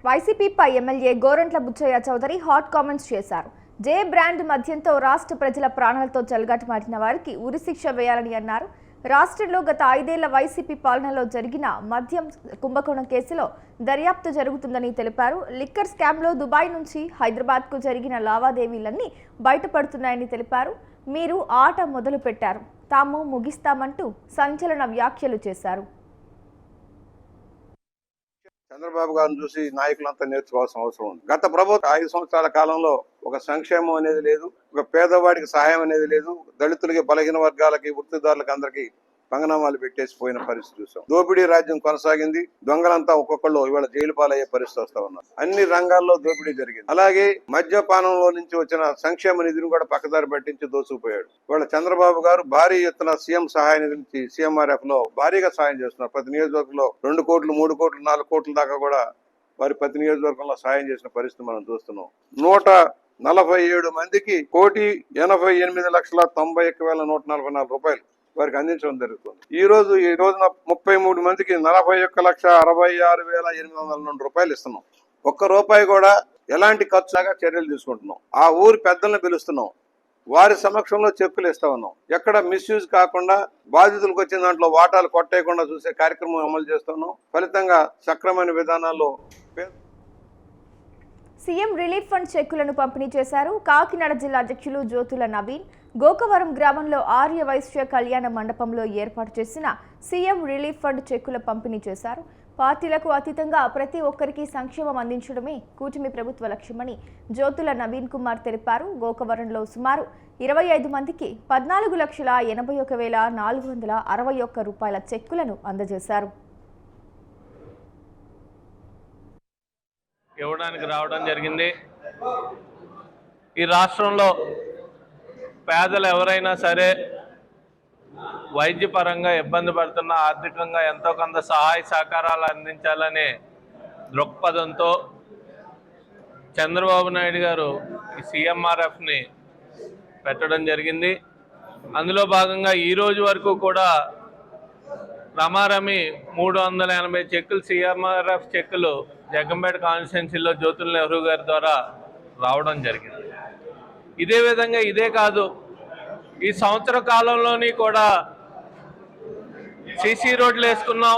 వైసీపీపై MLA Gorantla Butchaiah Chowdary hot comments చేశారు. J brand మద్యంతో రాష్ట్ర ప్రజల ప్రాణాలతో చెలగాటమాడిన వారికి ఉరిశిక్ష వేయాలని అన్నారు. రాష్ట్రంలో గత 5 ఏళ్ల వైసీపీ పాలనలో జరిగిన మద్యం కుంభకోణం కేసులో దర్యాప్తు జరుగుతుందని తెలిపారు. లిక్కర్ స్కామ్లో దుబాయ్ నుంచి హైదరాబాద్కు జరిగిన లావాదేవీలన్నీ బయటపడుతున్నాయని తెలిపారు. మీరు ఆట మొదలు పెట్టారు, తాము ముగిస్తామంటూ సంచలన వ్యాఖ్యలు చేశారు. చంద్రబాబు గారిని చూసి నాయకులంతా నేర్చుకోవాల్సిన అవసరం ఉంది. గత ప్రభుత్వం 5 సంవత్సరాల కాలంలో ఒక సంక్షేమం అనేది లేదు, ఒక పేదవాడికి సహాయం అనేది లేదు. దళితులకి, బలహీన వర్గాలకి, వృత్తిదారులకి అందరికీ పంగనామాలు పెట్టేసి పోయిన పరిస్థితి చూసాం. దోపిడీ రాజ్యం కొనసాగింది. దొంగలంతా ఒక్కొక్కళ్ళు ఇవాళ జైలు పాలయ్యే పరిస్థితి వస్తా ఉన్నారు. అన్ని రంగాల్లో దోపిడీ జరిగింది. అలాగే మద్యపానంలో నుంచి వచ్చిన సంక్షేమ నిధిని కూడా పక్కదారి పట్టించి దోసుకుపోయాడు. ఇవాళ చంద్రబాబు గారు భారీ ఎత్తున సీఎం సహాయ నిధి నుంచి CMRF లో భారీగా సాయం చేస్తున్నారు. ప్రతి నియోజకవర్గంలో 2 కోట్లు, 3 కోట్లు, 4 కోట్ల దాకా కూడా వారి ప్రతి నియోజకవర్గంలో సాయం చేసిన పరిస్థితి మనం చూస్తున్నాం. 147 మందికి 1,98,91,144 రూపాయలు వారికి అందించడం జరుగుతుంది. ఈ రోజున 33 మందికి 41,66,802 రూపాయలు ఇస్తున్నాం. ఒక్క రూపాయి కూడా ఎలాంటి ఖర్చులాగా చర్యలు తీసుకుంటున్నాం. ఆ ఊరి పెద్దలను పిలుస్తున్నాం, వారి సమక్షంలో చెక్కులు ఇస్తా ఉన్నాం. ఎక్కడ మిస్యూజ్ కాకుండా బాధితులకు వచ్చిన దాంట్లో వాటాలు కొట్టేయకుండా చూసే కార్యక్రమం అమలు చేస్తున్నాం. ఫలితంగా సక్రమైన విధానాల్లో సీఎం రిలీఫ్ ఫండ్ చెక్కులను పంపిణీ చేశారు. కాకినాడ జిల్లా అధ్యక్షులు జ్యోతుల నవీన్ గోకవరం గ్రామంలో ఆర్య వైశ్య కళ్యాణ మండపంలో ఏర్పాటు చేసిన సీఎం రిలీఫ్ ఫండ్ చెక్కుల పంపిణీ చేశారు. పార్టీలకు అతీతంగా ప్రతి ఒక్కరికి సంక్షేమం అందించడమే కూటమి ప్రభుత్వ లక్ష్యమని జ్యోతుల నవీన్ కుమార్ తెలిపారు. గోకవరంలో సుమారు 25 మందికి 14,81,461 రూపాయల చెక్కులను అందజేశారు. ఇవ్వడానికి రావడం జరిగింది. ఈ రాష్ట్రంలో పేదలు ఎవరైనా సరే వైద్యపరంగా ఇబ్బంది పడుతున్న, ఆర్థికంగా ఎంతో కొంత సహాయ సహకారాలు అందించాలనే దృక్పథంతో చంద్రబాబు నాయుడు గారు ఈ CMRFని పెట్టడం జరిగింది. అందులో భాగంగా ఈరోజు వరకు కూడా రమారమి 380 చెక్కులు CMRF చెక్కులు జగ్గంపేట కాన్స్టిట్యున్సీలో జ్యోతుల నెహ్రూ గారి ద్వారా రావడం జరిగింది. ఇదే విధంగా ఇదే కాదు, ఈ సంవత్సర కాలంలోని కూడా CC రోడ్లు వేసుకున్నాం,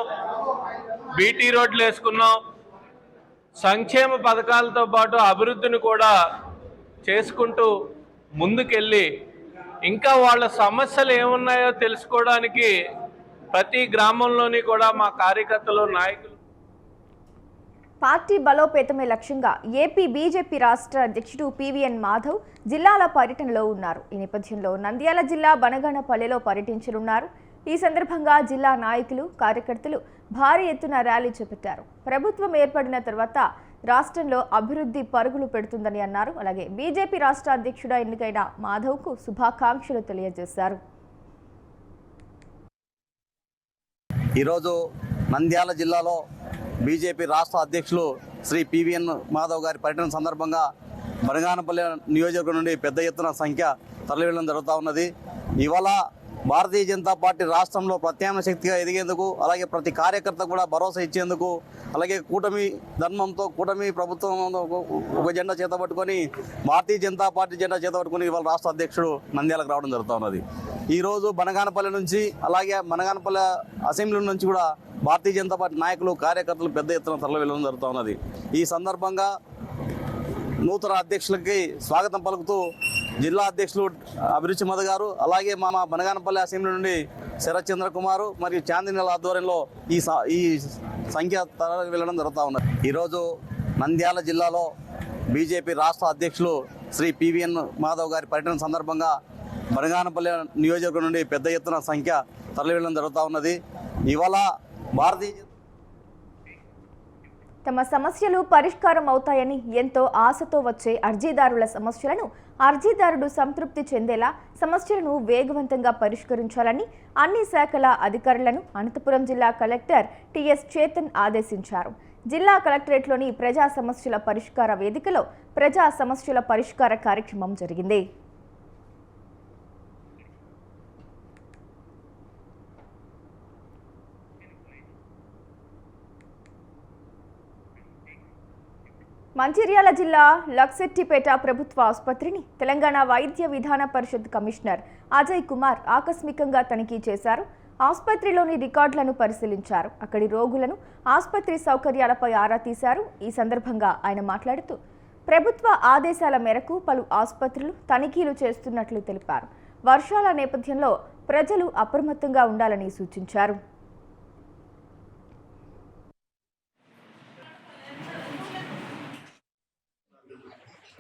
BT రోడ్లు వేసుకున్నాం. సంక్షేమ పథకాలతో పాటు అభివృద్ధిని కూడా చేసుకుంటూ ముందుకెళ్ళి ఇంకా వాళ్ళ సమస్యలు ఏమున్నాయో తెలుసుకోవడానికి ప్రతి గ్రామంలోని కూడా మా కార్యకర్తలు, నాయకులు పార్టీ బలోపేతమే లక్ష్యంగా ఏపీ బీజేపీ రాష్ట్ర అధ్యక్షుడు PVN మాధవ్ జిల్లాల పర్యటనలో ఉన్నారు. ఈ నేపథ్యంలో నంద్యాల జిల్లా బనగానపల్లెలో పర్యటించనున్నారు. ఈ సందర్భంగా జిల్లా నాయకులు, కార్యకర్తలు భారీ ఎత్తున ర్యాలీ చేపట్టారు. ప్రభుత్వం ఏర్పడిన తర్వాత రాష్ట్రంలో అభివృద్ధి పరుగులు పెడుతుందని అన్నారు. అలాగే బీజేపీ రాష్ట్ర అధ్యక్షుడు ఎన్నికైన మాధవ్కు శుభాకాంక్షలు తెలియజేశారు. ఈరోజు నంద్యాల జిల్లాలో బీజేపీ రాష్ట్ర అధ్యక్షులు శ్రీ PVN మాధవ్ గారి పర్యటన సందర్భంగా బనగానపల్లి నియోజకవర్గం నుండి పెద్ద ఎత్తున సంఖ్య తరలివెళ్ళడం జరుగుతూ ఉన్నది. ఇవాళ భారతీయ జనతా పార్టీ రాష్ట్రంలో ప్రత్యామ్నాయ శక్తిగా ఎదిగేందుకు, అలాగే ప్రతి కార్యకర్త కూడా భరోసా ఇచ్చేందుకు, అలాగే కూటమి ధర్మంతో, కూటమి ప్రభుత్వం ఒక జెండా చేతపట్టుకొని భారతీయ జనతా పార్టీ జెండా చేతపట్టుకొని ఇవాళ రాష్ట్ర అధ్యక్షుడు నంద్యాలకు రావడం జరుగుతూ ఉన్నది. ఈరోజు బనగానపల్లి నుంచి, అలాగే బనగానపల్లి అసెంబ్లీ నుంచి కూడా భారతీయ జనతా పార్టీ నాయకులు, కార్యకర్తలు పెద్ద ఎత్తున తరలి వెళ్ళడం జరుగుతూ ఉన్నది. ఈ సందర్భంగా నూతన అధ్యక్షులకి స్వాగతం పలుకుతూ జిల్లా అధ్యక్షులు అభిరుచి మధు గారు, అలాగే మా బనగానపల్లి అసెంబ్లీ నుండి శరత్ చంద్ర కుమారు మరియు చాందినీల ఆధ్వర్యంలో ఈ సంఖ్య తరలి వెళ్ళడం జరుగుతూ ఉన్నది. ఈరోజు నంద్యాల జిల్లాలో బీజేపీ రాష్ట్ర అధ్యక్షులు శ్రీ PVN మాధవ్ గారి పర్యటన సందర్భంగా బనగానపల్లి నియోజకవర్గం నుండి పెద్ద ఎత్తున సంఖ్య తరలి వెళ్ళడం జరుగుతూ ఉన్నది. ఇవాళ భారతీయ తమ సమస్యలు పరిష్కారం అవుతాయని ఎంతో ఆశతో వచ్చే అర్జీదారుల సమస్యలను అర్జీదారుడు సంతృప్తి చెందేలా సమస్యలను వేగవంతంగా పరిష్కరించాలని అన్ని శాఖల అధికారులను అనంతపురం జిల్లా కలెక్టర్ TS చేతన్ ఆదేశించారు. జిల్లా కలెక్టరేట్లోని ప్రజా సమస్యల పరిష్కార వేదికలో ప్రజా సమస్యల పరిష్కార కార్యక్రమం జరిగింది. మంచిర్యాల జిల్లా లక్సెట్టిపేట ప్రభుత్వ ఆసుపత్రిని తెలంగాణ వైద్య విధాన పరిషత్ కమిషనర్ అజయ్ కుమార్ ఆకస్మికంగా తనిఖీ చేశారు. ఆసుపత్రిలోని రికార్డులను పరిశీలించారు. అక్కడి రోగులను, ఆసుపత్రి సౌకర్యాలపై ఆరా తీశారు. ఈ సందర్భంగా ఆయన మాట్లాడుతూ ప్రభుత్వ ఆదేశాల మేరకు పలు ఆసుపత్రులు తనిఖీలు చేస్తున్నట్లు తెలిపారు. వర్షాల నేపథ్యంలో ప్రజలు అప్రమత్తంగా ఉండాలని సూచించారు.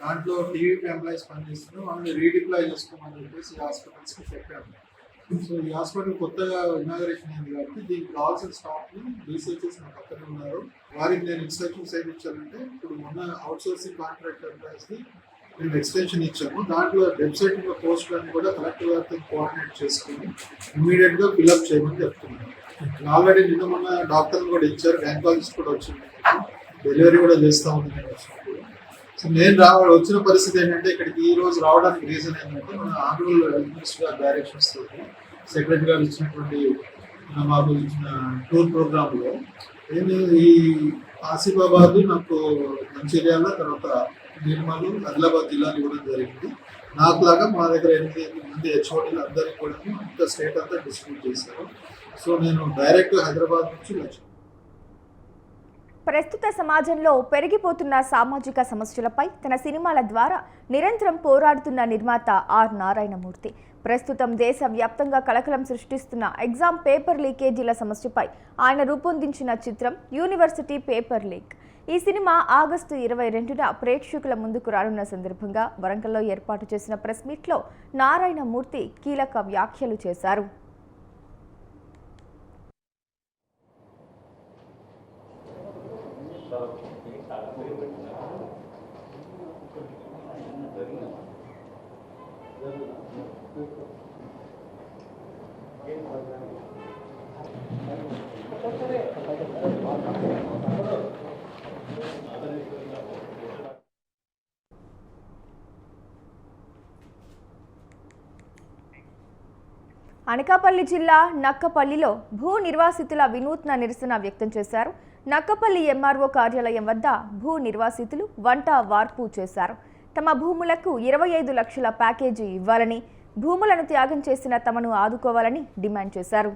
దాంట్లో టీవీ ఎంప్లాయీస్ పనిచేస్తున్నారు, వాళ్ళని రీడిప్లాయ్ చేసుకోమని చెప్పేసి హాస్పిటల్స్కి చెప్పాము. సో ఈ హాస్పిటల్ కొత్తగా ఇనాగరేషన్ అయింది కాబట్టి దీనికి కావాల్సిన స్టాఫ్ని రీసెర్చర్స్ నా పక్కనే ఉన్నారు. వారికి నేను ఇన్స్ట్రక్షన్స్ ఏమి ఇచ్చానంటే, ఇప్పుడు మొన్న అవుట్సోర్సింగ్ కాంట్రాక్ట్ ఎంప్లాయీస్కి మేము ఎక్స్టెన్షన్ ఇచ్చాము. దాంట్లో వెబ్సైట్ పోస్టులన్నీ కూడా కలెక్టర్ గారితో కోఆర్డినేట్ చేసుకుని ఇమీడియట్గా ఫిల్అప్ చేయమని చెప్తున్నాను. ఆల్రెడీ నిన్న మొన్న డాక్టర్లు కూడా ఇచ్చారు, గైనకాలజిస్ట్ కూడా వచ్చింది, డెలివరీ కూడా చేస్తూ ఉంది నేను వచ్చినప్పుడు. సో నేను వచ్చిన పరిస్థితి ఏంటంటే, ఇక్కడికి ఈ రోజు రావడానికి రీజన్ ఏంటంటే, మన ఆనరబుల్ హెల్త్ మినిస్టర్ గారి డైరెక్షన్స్ తోటి సెక్రటరీ గారు ఇచ్చినటువంటి మాకు ఇచ్చిన టూర్ ప్రోగ్రాంలో నేను ఈ ఆసిఫాబాద్, నాకు మంచిర్యాల, తర్వాత నిర్మల్, ఆదిలాబాద్ జిల్లాలు ఇవ్వడం జరిగింది. నాకులాగా మా దగ్గర 8 మంది హెచ్ఓడీలు అందరికీ కూడా ఇంత స్టేట్ అంతా డిస్ట్రిబ్యూట్ చేశారు. సో నేను డైరెక్ట్ హైదరాబాద్ నుంచి వచ్చాను. ప్రస్తుత సమాజంలో పెరిగిపోతున్న సామాజిక సమస్యలపై తన సినిమాల ద్వారా నిరంతరం పోరాడుతున్న నిర్మాత ఆర్ నారాయణమూర్తి ప్రస్తుతం దేశవ్యాప్తంగా కలకలం సృష్టిస్తున్న ఎగ్జామ్ పేపర్ లీకేజీల సమస్యపై ఆయన రూపొందించిన చిత్రం యూనివర్సిటీ పేపర్ లీక్. ఈ సినిమా ఆగస్టు 22న ప్రేక్షకుల ముందుకు రానున్న సందర్భంగా వరంగల్లో ఏర్పాటు చేసిన ప్రెస్ మీట్లో నారాయణమూర్తి కీలక వ్యాఖ్యలు చేశారు. అనకాపల్లి జిల్లా నక్కపల్లిలో భూ నిర్వాసితుల వినూత్న నిరసన వ్యక్తం చేశారు. నక్కపల్లి ఎంఆర్ఓ కార్యాలయం వద్ద భూ నిర్వాసితులు వంట వార్పు చేశారు. తమ భూములకు 25 లక్షల ప్యాకేజీ ఇవ్వాలని, భూములను త్యాగం చేసిన తమను ఆదుకోవాలని డిమాండ్ చేశారు.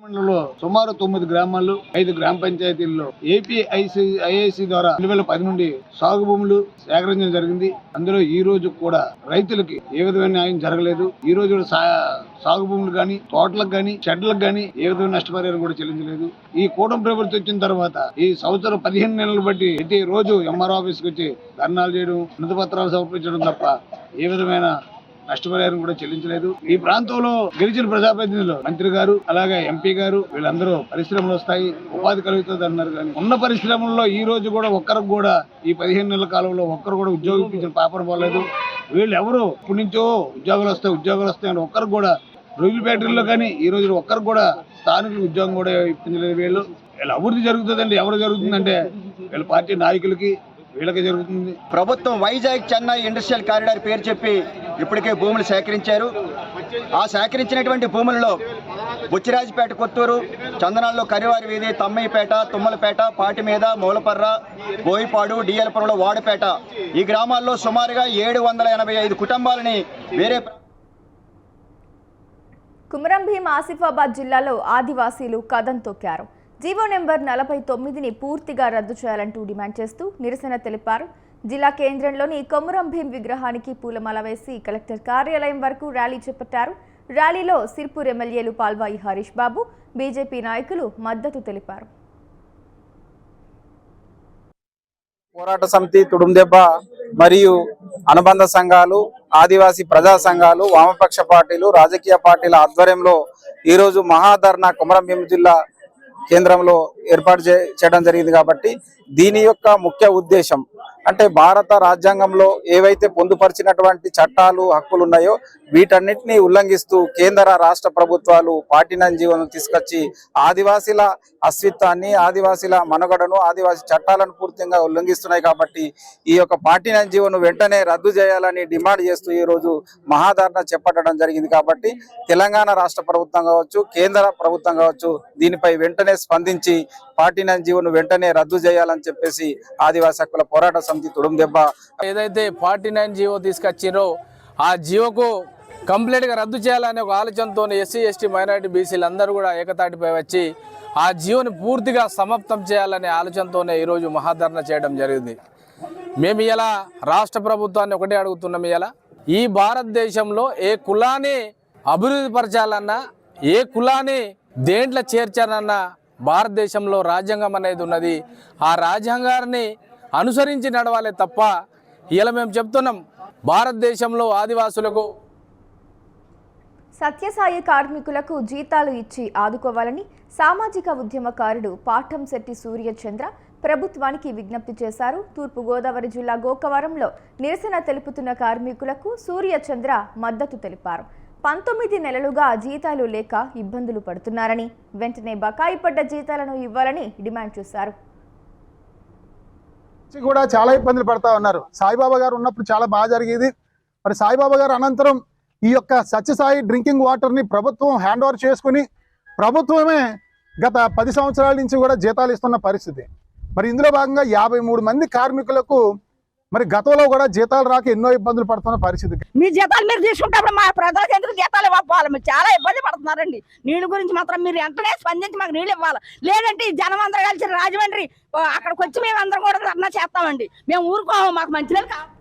మండలంలో సుమారు 9 గ్రామాల్లో 5 గ్రామ పంచాయతీల్లో ఏపీఐఐసి ద్వారా 2010 నుండి సాగు భూములు సేకరించడం జరిగింది. అందులో ఈ రోజు కూడా రైతులకి ఏ విధమైన న్యాయం జరగలేదు. ఈ రోజు సాగు భూములు గాని, తోటలకు గాని, షెడ్లకు గాని ఏ విధమైన నష్టపరిహారం కూడా చెల్లించలేదు. ఈ కూటమి ప్రభుత్వం వచ్చిన తర్వాత ఈ సంవత్సరం 15 నెలలు బట్టి ప్రతి రోజు ఎంఆర్ఓ ఆఫీస్కి వచ్చి ధర్నాలు చేయడం, వినతి పత్రాలు సమర్పించడం తప్ప ఏ విధమైన నష్టపరిహారం కూడా చెల్లించలేదు. ఈ ప్రాంతంలో గెలిచిన ప్రజాప్రతినిధులు, మంత్రి గారు, అలాగే ఎంపీ గారు వీళ్ళందరూ పరిశ్రమలు వస్తాయి, ఉపాధి కలుగుతుంది అన్నారు. కానీ ఉన్న పరిశ్రమల్లో ఈ రోజు కూడా ఒక్కరికి కూడా ఈ 15 నెలల కాలంలో ఒక్కరు కూడా ఉద్యోగం ఇప్పించిన పాపన పోలేదు. వీళ్ళు ఎవరు ఇప్పటి నుంచో ఉద్యోగాలు వస్తాయి అని ఒక్కరికి కూడా రొయ్యల ఫ్యాక్టరీలో కానీ ఈ రోజు ఒక్కరికి కూడా స్థానిక ఉద్యోగం కూడా ఇప్పించలేదు. వీళ్ళ అభివృద్ధి జరుగుతుందండి. ఎవరు జరుగుతుందంటే వీళ్ళ పార్టీ నాయకులకి, వీళ్ళకి జరుగుతుంది. ప్రభుత్వం వైజాగ్ చెన్నై ఇండస్ట్రియల్ కారిడార్ పేరు చెప్పి ఇప్పటికే భూములు సేకరించారు. ఆ సేకరించినటువంటి భూములలో బుచ్చిరాజపేట, కొత్తూరు, చందనాల్లో కరివారి వీధి, తమ్మయ్యపేట, తుమ్మలపేట, పాటిమీద, మూలపర్ర, బోయిపాడు, డిఎల్పురంలో వాడపేట ఈ గ్రామాల్లో సుమారుగా 785 కుటుంబాలని వేరే. కుమరం భీం ఆసిఫాబాద్ జిల్లాలో ఆదివాసీలు కదం తొక్కారు. జీవో నెంబర్ 49ని పూర్తిగా రద్దు చేయాలంటూ డిమాండ్ చేస్తూ నిరసన తెలిపారు. జిల్లా కేంద్రంలోని కొమురం భీం విగ్రహానికి పూలమాల వేసి కలెక్టర్ కార్యాలయం వరకు ర్యాలీ చేపట్టారు. ర్యాలీలో సిర్పూర్ ఎమ్మెల్యేలు పాల్వాయి హరీష్ బాబు, బీజేపీ నాయకులు మద్దతు తెలిపారు. పోరాట సమితి, తుడుందెబ్బ మరియు అనుబంధ సంఘాలు, ఆదివాసీ ప్రజా సంఘాలు, వామపక్ష పార్టీలు, రాజకీయ పార్టీల ఆధ్వర్యంలో ఈరోజు మహాధర్నా కొమరం భీం జిల్లా కేంద్రంలో ఏర్పాటు చేయడం జరిగింది కాబట్టి దీని యొక్క ముఖ్య ఉద్దేశం అంటే భారత రాజ్యాంగంలో ఏవైతే పొందుపరిచినటువంటి చట్టాలు హక్కులు ఉన్నాయో వీటన్నిటిని ఉల్లంఘిస్తూ కేంద్ర రాష్ట్ర ప్రభుత్వాలు 49 జీవోను తీసుకొచ్చి ఆదివాసీల అస్తిత్వాన్ని, ఆదివాసీల మనుగడను, ఆదివాసీ చట్టాలను పూర్తిగా ఉల్లంఘిస్తున్నాయి కాబట్టి ఈ యొక్క 49 జీవోను వెంటనే రద్దు చేయాలని డిమాండ్ చేస్తూ ఈ రోజు మహాధర్నా చేపట్టడం జరిగింది. కాబట్టి తెలంగాణ రాష్ట్ర ప్రభుత్వం కావచ్చు, కేంద్ర ప్రభుత్వం కావచ్చు దీనిపై వెంటనే స్పందించి 49 జీవోను వెంటనే రద్దు చేయాలని చెప్పేసి ఆదివాసీ హక్కుల పోరాట సమితి తుడుందెబ్బ ఏదైతే 49 జీవో తీసుకొచ్చారో ఆ జీవోకు కంప్లీట్గా రద్దు చేయాలనే ఒక ఆలోచనతో ఎస్సీ ఎస్టీ మైనారిటీ బీసీలు అందరూ కూడా ఏకతాటిపై వచ్చి ఆ జీవోని పూర్తిగా సమాప్తం చేయాలనే ఆలోచనతోనే ఈరోజు మహాధర్నా చేయడం జరిగింది. మేము ఇలా రాష్ట్ర ప్రభుత్వాన్ని ఒకటే అడుగుతున్నాం, ఇలా ఈ భారతదేశంలో ఏ కులాన్ని అభివృద్ధి పరచాలన్నా, ఏ కులాన్ని దేంట్లో చేర్చాలన్నా భారతదేశంలో రాజ్యాంగం అనేది ఉన్నది. ఆ రాజ్యాంగాన్ని అనుసరించి నడవాలి తప్ప ఇలా మేము చెప్తున్నాం భారతదేశంలో ఆదివాసులకు సత్యసాయి కార్మికులకు జీతాలు ఇచ్చి ఆదుకోవాలని సామాజిక ఉద్యమకారుడు పాఠంశెట్టి సూర్యచంద్ర ప్రభుత్వానికి విజ్ఞప్తి చేశారు. తూర్పుగోదావరి జిల్లా గోకవరంలో నిరసన తెలుపుతున్న కార్మికులకు సూర్యచంద్ర మద్దతు తెలిపారు. 19 నెలలుగా జీతాలు లేక ఇబ్బందులు పడుతున్నారని, వెంటనే బకాయి పడ్డ జీతాలను ఇవ్వాలని డిమాండ్ చేశారు. కూడా చాలా ఇబ్బందులు పడతా ఉన్నారు. సాయిబాబా గారు ఉన్నప్పుడు చాలా బాగా జరిగేది. మరి సాయిబాబా గారు అనంతరం ఈ యొక్క సత్యసాయి డ్రింకింగ్ వాటర్ని ప్రభుత్వం హ్యాండ్ ఓవర్ చేసుకుని ప్రభుత్వమే గత 10 సంవత్సరాల నుంచి కూడా జీతాలు ఇస్తున్న పరిస్థితి. మరి ఇందులో భాగంగా 53 మంది కార్మికులకు మరి గతంలో కూడా జీతాలు రాక ఎన్నో ఇబ్బందులు పడుతున్న పరిస్థితి. మీ జీతాలు మీరు తీసుకుంటే మా ప్రజలకు ఎందుకు జీతాలు ఇవ్వాలి? మీరు చాలా ఇబ్బంది పడుతున్నారండి. నీళ్ళ గురించి మాత్రం మీరు వెంటనే స్పందించి మాకు నీళ్ళు ఇవ్వాలి. లేదంటే ఈ జనం అందరూ కలిసి రాజమండ్రి అక్కడికి వచ్చి మేము అందరం కూడా ధర్నా చేస్తామండి. మేము ఊరుకోము, మాకు మంచినీళ్ళు కావాలి.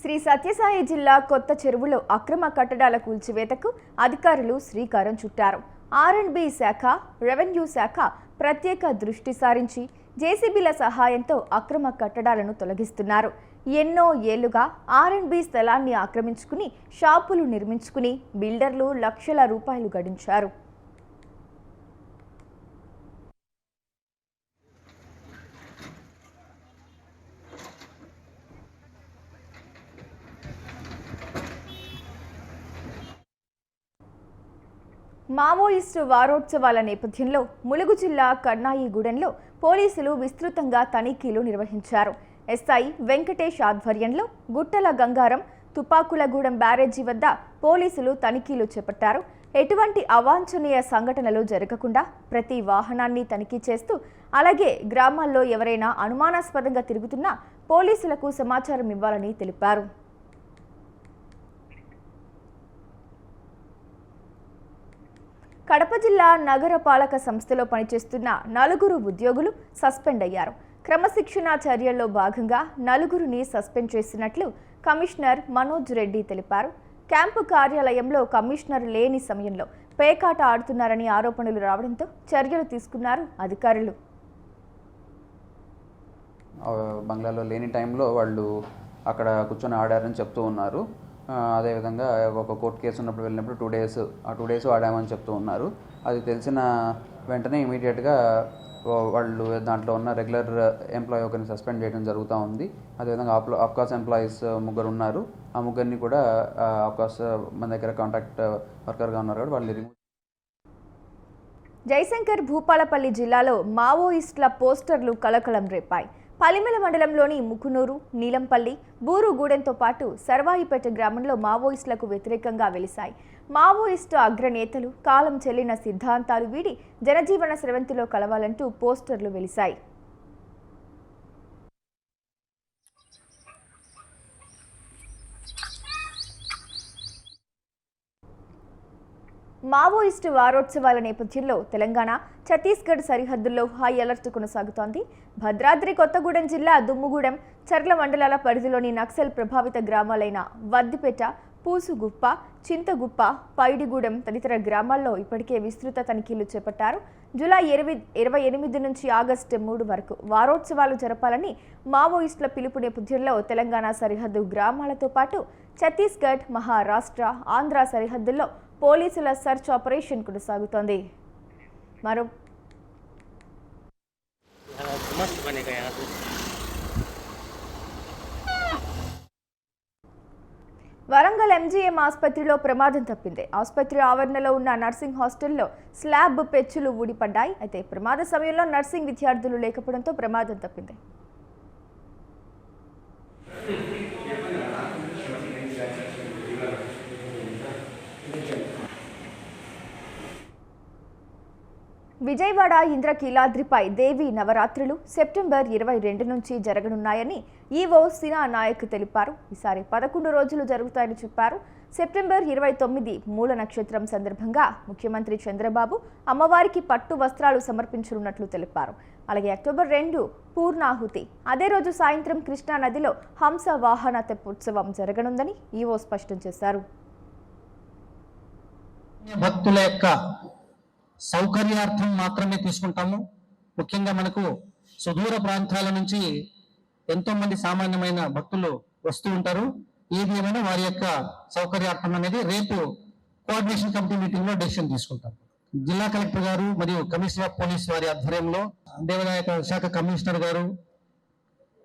శ్రీ సత్యసాయి జిల్లా కొత్త చెరువులో అక్రమ కట్టడాల కూల్చివేతకు అధికారులు శ్రీకారం చుట్టారు. R&B శాఖ, రెవెన్యూ శాఖ ప్రత్యేక దృష్టి సారించి జేసీబీల సహాయంతో అక్రమ కట్టడాలను తొలగిస్తున్నారు. ఎన్నో ఏళ్లుగా R&B స్థలాన్ని ఆక్రమించుకుని షాపులు నిర్మించుకుని బిల్డర్లు లక్షల రూపాయలు గడించారు. మావోయిస్టు వారోత్సవాల నేపథ్యంలో ములుగు జిల్లా కన్నాయిగూడెంలో పోలీసులు విస్తృతంగా తనిఖీలు నిర్వహించారు. ఎస్ఐ వెంకటేష్ ఆధ్వర్యంలో గుట్టల గంగారం, తుపాకులగూడెం బ్యారేజీ వద్ద పోలీసులు తనిఖీలు చేపట్టారు. ఎటువంటి అవాంఛనీయ సంఘటనలు జరగకుండా ప్రతి వాహనాన్ని తనిఖీ చేస్తూ, అలాగే గ్రామాల్లో ఎవరైనా అనుమానాస్పదంగా తిరుగుతున్నా పోలీసులకు సమాచారం ఇవ్వాలని తెలిపారు. కడప జిల్లా నగర పాలక సంస్థలో పనిచేస్తున్న 4 ఉద్యోగులు సస్పెండ్ అయ్యారు. క్రమశిక్షణా చర్యల్లో భాగంగా 4 సస్పెండ్ చేసినట్లు కమిషనర్ మనోజ్ రెడ్డి తెలిపారు. క్యాంపు కార్యాలయంలో కమిషనర్ లేని సమయంలో పేకాట ఆడుతున్నారని ఆరోపణలు రావడంతో చర్యలు తీసుకున్నారు అధికారులు. బంగ్లాలో లేని టైంలో వాళ్ళు అక్కడ కూర్చొని ఆడారని చెప్తూ ఉన్నారు. అదేవిధంగా ఒక కోర్టు కేసు ఉన్నప్పుడు వెళ్ళినప్పుడు 2 డేస్ ఆడామని చెప్తూ ఉన్నారు. అది తెలిసిన వెంటనే ఇమీడియట్గా వాళ్ళు దాంట్లో ఉన్న రెగ్యులర్ ఎంప్లాయీ ఒకరిని సస్పెండ్ చేయడం జరుగుతూ ఉంది. అదేవిధంగా ఆఫ్కాస్ ఎంప్లాయీస్ 3 ఉన్నారు. ఆ 3 కూడా ఆఫ్కాస్ మన దగ్గర కాంట్రాక్ట్ వర్కర్గా ఉన్నారు కాబట్టి వాళ్ళు రిమూవ్. జయశంకర్ భూపాలపల్లి జిల్లాలో మావోయిస్టుల పోస్టర్లు కలకలం రేపాయి. పలిమెల మండలంలోని ముకునూరు, నీలంపల్లి, బూరుగూడెంతో పాటు సర్వాయిపేట గ్రామంలో మావోయిస్టులకు వ్యతిరేకంగా వెలిశాయి. మావోయిస్టు అగ్రనేతలు కాలం చెల్లిన సిద్ధాంతాలు వీడి జనజీవన స్రవంతిలో కలవాలంటూ పోస్టర్లు వెలిశాయి. మావోయిస్టు వారోత్సవాల నేపథ్యంలో తెలంగాణ, ఛత్తీస్గఢ్ సరిహద్దుల్లో హై అలర్ట్ కొనసాగుతోంది. భద్రాద్రి కొత్తగూడెం జిల్లా దుమ్ముగూడెం, చర్ల మండలాల పరిధిలోని నక్సల్ ప్రభావిత గ్రామాలైన వద్దిపేట, పూసుగుప్ప, చింతగుప్ప, పైడిగూడెం తదితర గ్రామాల్లో ఇప్పటికే విస్తృత తనిఖీలు చేపట్టారు. జూలై 28 నుంచి ఆగస్టు 3 వరకు వారోత్సవాలు జరపాలని మావోయిస్టుల పిలుపు నేపథ్యంలో తెలంగాణ సరిహద్దు గ్రామాలతో పాటు ఛత్తీస్గఢ్, మహారాష్ట్ర, ఆంధ్ర సరిహద్దుల్లో పోలీసుల సర్చ్ ఆపరేషన్ కొనసాగుతోంది. मस्त बनेगा यहाँ से। వరంగల్ ఎంజీఎం ఆసుపత్రిలో ప్రమాదం తప్పింది. ఆసుపత్రి ఆవరణలో ఉన్న నర్సింగ్ హాస్టల్లో స్లాబ్ పెచ్చులు ఊడిపడ్డాయి. అయితే ప్రమాద సమయంలో నర్సింగ్ విద్యార్థులు లేకపోవడంతో ప్రమాదం తప్పింది. విజయవాడ ఇంద్రకీలాద్రిపై దేవి నవరాత్రులు సెప్టెంబర్ 22 నుంచి జరగనున్నాయని ఈవో సినా నాయక్ తెలిపారు. ఈసారి 11 రోజులు జరుగుతాయని చెప్పారు. సెప్టెంబర్ 29 మూల నక్షత్రం సందర్భంగా ముఖ్యమంత్రి చంద్రబాబు అమ్మవారికి పట్టు వస్త్రాలు సమర్పించనున్నట్లు తెలిపారు. అలాగే అక్టోబర్ 2 పూర్ణాహుతి, అదే రోజు సాయంత్రం కృష్ణా నదిలో హంస వాహన తెప్పోత్సవం జరగనుందని ఈవో స్పష్టం చేశారు. భక్తుల యొక్క సౌకర్యార్థం మాత్రమే తీసుకుంటాము. ముఖ్యంగా మనకు సుదూర ప్రాంతాల నుంచి ఎంతో మంది సామాన్యమైన భక్తులు వస్తూ ఉంటారు. ఏది ఏమైనా వారి యొక్క సౌకర్యార్థం అనేది రేపు కోఆర్డినేషన్ కమిటీ మీటింగ్ లో డెసిషన్ తీసుకుంటాం. జిల్లా కలెక్టర్ గారు మరియు కమిషనర్ ఆఫ్ పోలీస్ వారి ఆధ్వర్యంలో దేవాదాయ శాఖ కమిషనర్ గారు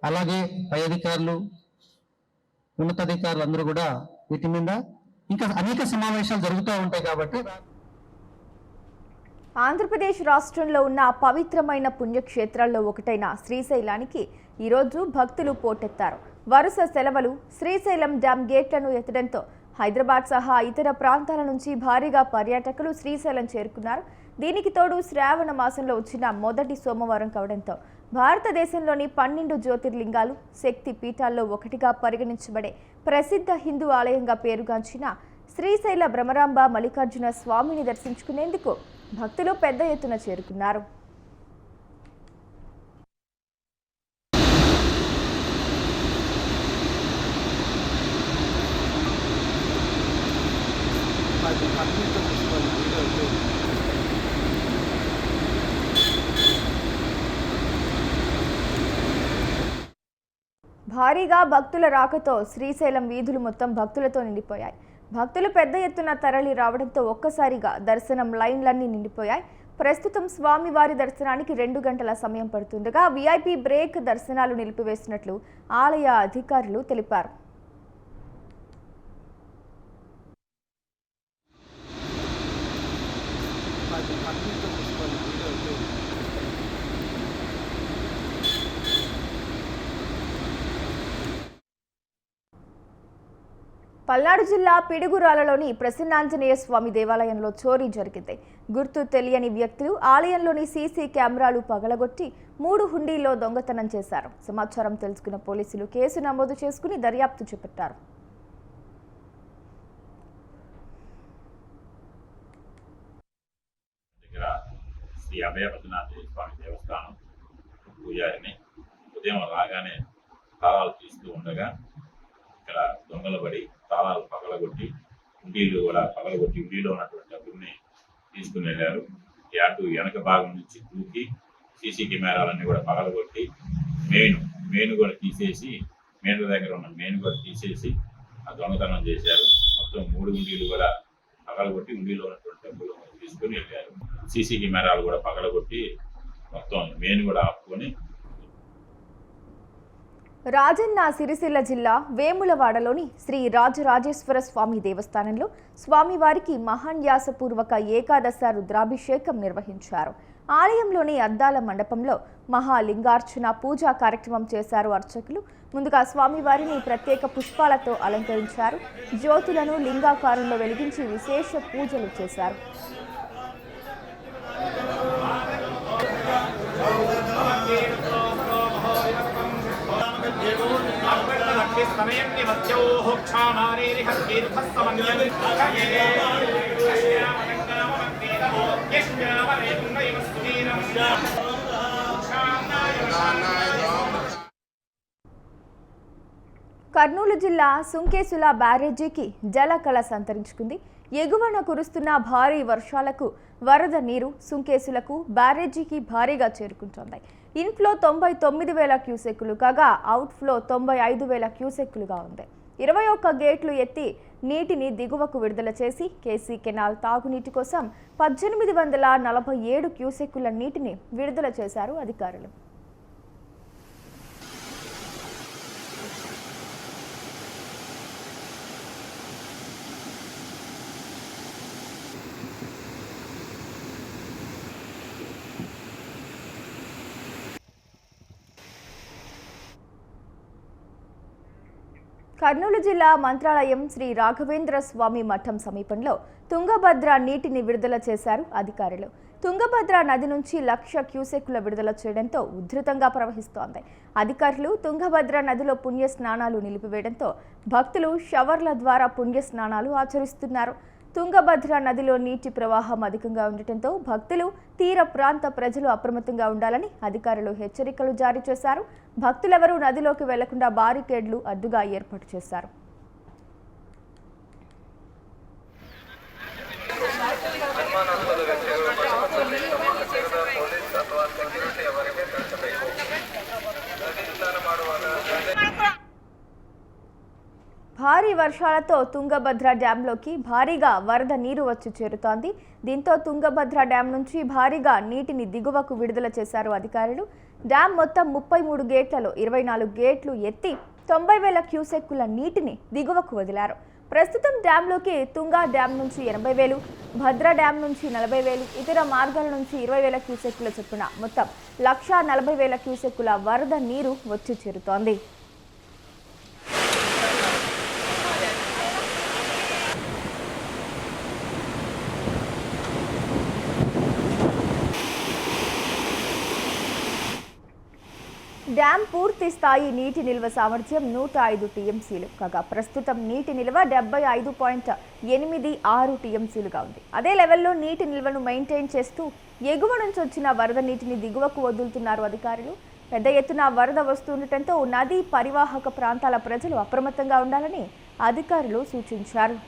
అలాగే పై అధికారులు ఉన్నతాధికారులు అందరూ కూడా వీటి మీద ఇంకా అనేక సమావేశాలు జరుగుతూ ఉంటాయి. కాబట్టి ఆంధ్రప్రదేశ్ రాష్ట్రంలో ఉన్న పవిత్రమైన పుణ్యక్షేత్రాల్లో ఒకటైన శ్రీశైలానికి ఈరోజు భక్తులు పోటెత్తారు. వరుస సెలవులు శ్రీశైలం డ్యాం గేట్లను ఎత్తడంతో హైదరాబాద్ సహా ఇతర ప్రాంతాల నుంచి భారీగా పర్యాటకులు శ్రీశైలం చేరుకున్నారు. దీనికి తోడు శ్రావణ మాసంలో వచ్చిన మొదటి సోమవారం కావడంతో భారతదేశంలోని 12 జ్యోతిర్లింగాలు శక్తి పీఠాల్లో ఒకటిగా పరిగణించబడే ప్రసిద్ధ హిందూ ఆలయంగా పేరుగాంచిన శ్రీశైల భ్రమరాంబ మల్లికార్జున స్వామిని దర్శించుకునేందుకు భక్తులు పెద్ద ఎత్తున చేరుకున్నారు. భారీగా భక్తుల రాకతో శ్రీశైలం వీధులు మొత్తం భక్తులతో నిండిపోయాయి. భక్తులు పెద్ద ఎత్తున తరలి రావడంతో ఒక్కసారిగా దర్శనం లైన్లన్నీ నిండిపోయాయి. ప్రస్తుతం స్వామివారి దర్శనానికి 2 గంటల సమయం పడుతుండగా వీఐపీ బ్రేక్ దర్శనాలు నిలిపివేసినట్లు ఆలయ అధికారులు తెలిపారు. పల్నాడు జిల్లా పిడుగురాలలోని ప్రసన్నాంజనేయ స్వామి దేవాలయంలో చోరీ జరిగింది. గుర్తు తెలియని వ్యక్తులు ఆలయంలోని సీసీ కెమెరాలు పగలగొట్టి 3 హుండీల్లో దొంగతనం చేశారు. సమాచారం తెలుసుకున్న పోలీసులు కేసు నమోదు చేసుకుని దర్యాప్తు చేపట్టారు. శ్రీ అభయ ప్రసన్నాంజనేయ స్వామి దేవస్థానం పూజారిని ఉదయం రాగానే తాళాలు తీస్తూ ఉండగా ఇక్కడ దొంగలు పడి తాళాలు పగలగొట్టి హుండీలు కూడా పగలగొట్టి హుండీలో ఉన్నటువంటి డబ్బుల్ని తీసుకుని వెళ్ళారు. అటు వెనక భాగం నుంచి దూకి సీసీ కెమెరాలన్నీ కూడా పగలగొట్టి మెయిన్ కూడా తీసేసి మెయిన్ దగ్గర ఉన్న మెయిన్ కూడా తీసేసి ఆ దొంగతనం చేశారు. మొత్తం 3 హుండీలు కూడా పగలగొట్టి హుండీలో ఉన్నటువంటి డబ్బులు తీసుకుని వెళ్ళారు. సీసీ కెమెరాలు కూడా పగలగొట్టి మొత్తం మెయిన్ కూడా ఆపుకొని. రాజన్న సిరిసిల్ల జిల్లా వేములవాడలోని శ్రీ రాజరాజేశ్వర స్వామి దేవస్థానంలో స్వామివారికి మహాన్యాసపూర్వక ఏకాదశ రుద్రాభిషేకం నిర్వహించారు. ఆలయంలోని అద్దాల మండపంలో మహాలింగార్చన పూజా కార్యక్రమం చేశారు అర్చకులు. ముందుగా స్వామివారిని ప్రత్యేక పుష్పాలతో అలంకరించారు. జ్యోతులను లింగాకారంలో వెలిగించి విశేష పూజలు చేశారు. కర్నూలు జిల్లా సుంకేసుల బ్యారేజీకి జలకళ సంతరించుకుంది. ఎగువన కురుస్తున్న భారీ వర్షాలకు వరద నీరు సుంకేసులకు బ్యారేజీకి భారీగా చేరుకుంటోంది. ఇన్ఫ్లో 99,000 క్యూసెక్కులు కాగా అవుట్ఫ్లో 95,000 క్యూసెక్కులుగా ఉంది. 21 గేట్లు ఎత్తి నీటిని దిగువకు విడుదల చేసి కేసీ కెనాల్ తాగునీటి కోసం 1847 క్యూసెక్కుల నీటిని విడుదల చేశారు అధికారులు. కర్నూలు జిల్లా మంత్రాలయం శ్రీ రాఘవేంద్ర స్వామి మఠం సమీపంలో తుంగభద్ర నీటిని విడుదల చేశారు అధికారులు. తుంగభద్ర నది నుంచి 1,00,000 క్యూసెక్కుల విడుదల చేయడంతో ఉధృతంగా ప్రవహిస్తోంది. అధికారులు తుంగభద్ర నదిలో పుణ్య స్నానాలు నిలిపివేయడంతో భక్తులు షవర్ల ద్వారా పుణ్య స్నానాలు ఆచరిస్తున్నారు. తుంగభద్ర నదిలో నీటి ప్రవాహం అధికంగా ఉండటంతో భక్తులు, తీర ప్రాంత ప్రజలు అప్రమత్తంగా ఉండాలని అధికారులు హెచ్చరికలు జారీ చేశారు. భక్తులెవరూ నదిలోకి వెళ్లకుండా బారికేడ్లు అడ్డుగా ఏర్పాటు చేశారు. భారీ వర్షాలతో తుంగభద్ర డ్యాంలోకి భారీగా వరద నీరు వచ్చి చేరుతోంది. దీంతో తుంగభద్ర డ్యాం నుంచి భారీగా నీటిని దిగువకు విడుదల చేశారు అధికారులు. డ్యాం మొత్తం 33 గేట్లలో 24 గేట్లు ఎత్తి 90,000 క్యూసెక్కుల నీటిని దిగువకు వదిలారు. ప్రస్తుతం డ్యాంలోకి తుంగా డ్యాం నుంచి 80,000, భద్ర డ్యాం నుంచి 40,000, ఇతర మార్గాల నుంచి 20,000 క్యూసెక్కుల చొప్పున మొత్తం 1,40,000 క్యూసెక్కుల వరద నీరు వచ్చి చేరుతోంది. డ్యాం పూర్తి స్థాయి నీటి నిల్వ సామర్థ్యం 105 టీఎంసీలు కాగా ప్రస్తుతం నీటి నిల్వ 75.86 టీఎంసీలుగా ఉంది. అదే లెవెల్లో నీటి నిల్వను మెయింటైన్ చేస్తూ ఎగువ నుంచి వచ్చిన వరద నీటిని దిగువకు వదులుతున్నారు అధికారులు. పెద్ద ఎత్తున వరద వస్తుండటంతో నదీ పరివాహక ప్రాంతాల ప్రజలు అప్రమత్తంగా ఉండాలని అధికారులు సూచించారు.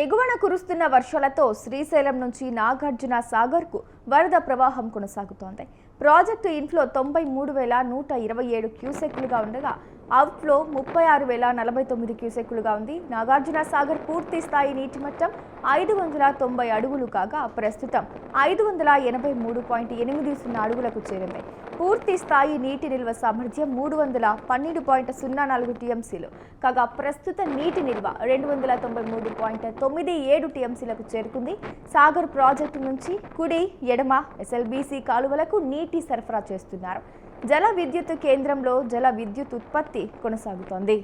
ఎగువన కురుస్తున్న వర్షాలతో శ్రీశైలం నుంచి నాగార్జున సాగర్కు వరద ప్రవాహం కొనసాగుతోంది. ప్రాజెక్టు ఇన్ఫ్లో 93,127 క్యూసెక్కులుగా ఉండగా అవుట్ఫ్లో 36,049 క్యూసెక్కులుగా ఉంది. నాగార్జున సాగర్ పూర్తి స్థాయి నీటి మట్టం 590 అడుగులు కాగా ప్రస్తుతం 583.80 అడుగులకు చేరింది. పూర్తి స్థాయి నీటి నిల్వ సామర్థ్యం 312.04 టీఎంసీలు కాగా ప్రస్తుత నీటి నిల్వ 293.97 టీఎంసీలకు చేరుకుంది. సాగర్ ప్రాజెక్టు నుంచి కుడి, ఎడమ ఎస్ఎల్బీసీ కాలువలకు నీటి సరఫరా చేస్తున్నారు. జల విద్యుత్ కేంద్రంలో జల విద్యుత్ ఉత్పత్తి కొనసాగుతోంది.